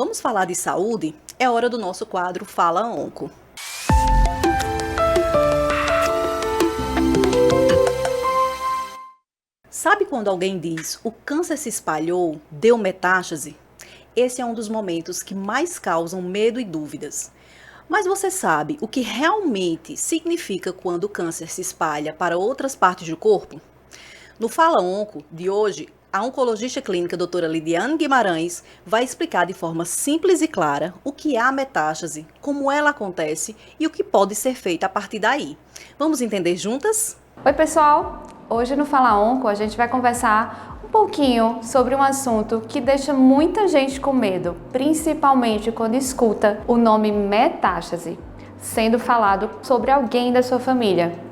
Vamos falar de saúde? É hora do nosso quadro Fala Onco. Sabe quando alguém diz o câncer se espalhou, deu metástase? Esse é um dos momentos que mais causam medo e dúvidas. Mas você sabe o que realmente significa quando o câncer se espalha para outras partes do corpo? No Fala Onco de hoje, a oncologista clínica doutora Lidiane Guimarães vai explicar de forma simples e clara o que é a metástase, como ela acontece e o que pode ser feito a partir daí. Vamos entender juntas? Oi pessoal, hoje no Fala Onco a gente vai conversar um pouquinho sobre um assunto que deixa muita gente com medo, principalmente quando escuta o nome metástase sendo falado sobre alguém da sua família.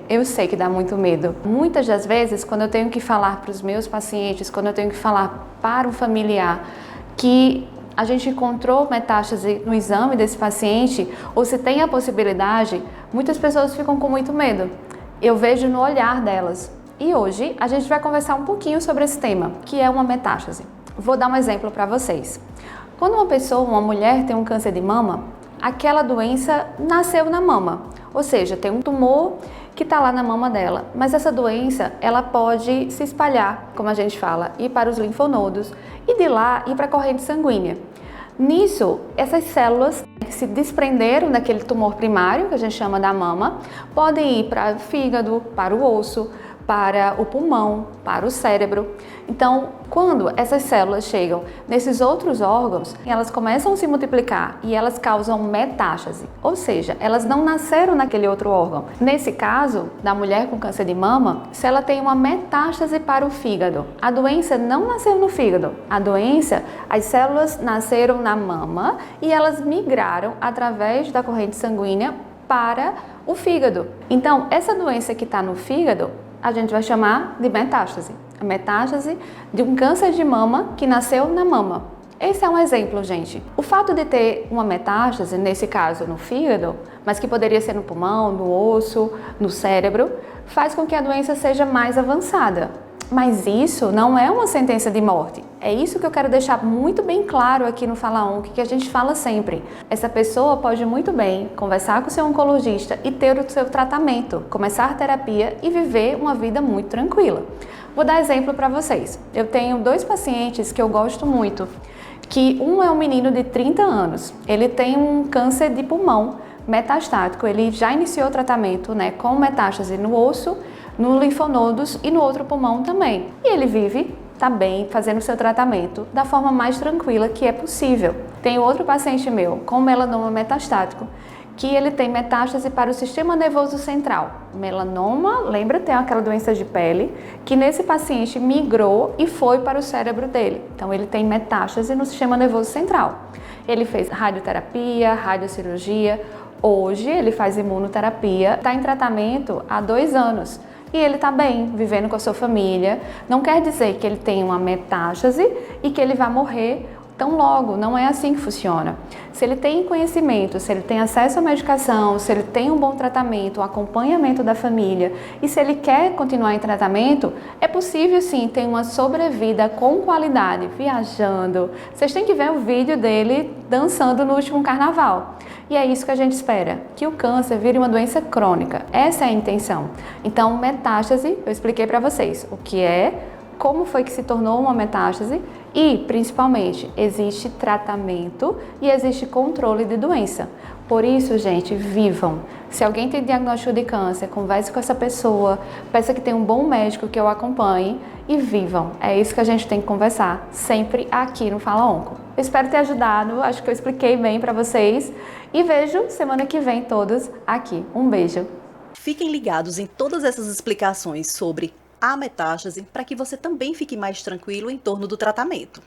Eu sei que dá muito medo. Muitas das vezes, quando eu tenho que falar para os meus pacientes, quando eu tenho que falar para um familiar que a gente encontrou metástase no exame desse paciente, ou se tem a possibilidade, muitas pessoas ficam com muito medo. Eu vejo no olhar delas. E hoje a gente vai conversar um pouquinho sobre esse tema, que é uma metástase. Vou dar um exemplo para vocês. Quando uma pessoa, uma mulher tem um câncer de mama, aquela doença nasceu na mama, ou seja, tem um tumor que está lá na mama dela, mas essa doença ela pode se espalhar, como a gente fala, ir para os linfonodos e de lá ir para a corrente sanguínea. Nisso, essas células que se desprenderam daquele tumor primário, que a gente chama da mama, podem ir para o fígado, para o osso, para o pulmão, para o cérebro. Então, quando essas células chegam nesses outros órgãos, elas começam a se multiplicar e elas causam metástase, ou seja, elas não nasceram naquele outro órgão. Nesse caso, da mulher com câncer de mama, se ela tem uma metástase para o fígado, a doença não nasceu no fígado, a doença, as células nasceram na mama e elas migraram através da corrente sanguínea para o fígado. Então, essa doença que está no fígado, a gente vai chamar de metástase. A metástase de um câncer de mama que nasceu na mama. Esse é um exemplo, gente. O fato de ter uma metástase, nesse caso no fígado, mas que poderia ser no pulmão, no osso, no cérebro, faz com que a doença seja mais avançada. Mas isso não é uma sentença de morte. É isso que eu quero deixar muito bem claro aqui no Fala Onco, que a gente fala sempre. Essa pessoa pode muito bem conversar com o seu oncologista e ter o seu tratamento, começar a terapia e viver uma vida muito tranquila. Vou dar exemplo para vocês. Eu tenho 2 pacientes que eu gosto muito, que um é um menino de 30 anos. Ele tem um câncer de pulmão metastático. Ele já iniciou o tratamento, com metástase no osso, no linfonodos e no outro pulmão também. E ele vive, tá bem, fazendo o seu tratamento da forma mais tranquila que é possível. Tem outro paciente meu com melanoma metastático, que ele tem metástase para o sistema nervoso central. Melanoma, lembra, tem aquela doença de pele, que nesse paciente migrou e foi para o cérebro dele. Então ele tem metástase no sistema nervoso central. Ele fez radioterapia, radiocirurgia, hoje ele faz imunoterapia, está em tratamento há 2 anos. E ele está bem, vivendo com a sua família. Não quer dizer que ele tem uma metástase e que ele vai morrer tão logo, não é assim que funciona. Se ele tem conhecimento, se ele tem acesso à medicação, se ele tem um bom tratamento, um acompanhamento da família e se ele quer continuar em tratamento, é possível sim ter uma sobrevida com qualidade, viajando. Vocês têm que ver o vídeo dele dançando no último carnaval. E é isso que a gente espera, que o câncer vire uma doença crônica. Essa é a intenção. Então, metástase, eu expliquei para vocês o que é, como foi que se tornou uma metástase e, principalmente, existe tratamento e existe controle de doença. Por isso, gente, vivam. Se alguém tem diagnóstico de câncer, converse com essa pessoa, peça que tenha um bom médico que o acompanhe e vivam. É isso que a gente tem que conversar sempre aqui no Fala Onco. Eu espero ter ajudado, acho que eu expliquei bem para vocês e vejo semana que vem todos aqui. Um beijo. Fiquem ligados em todas essas explicações sobre a metástase para que você também fique mais tranquilo em torno do tratamento.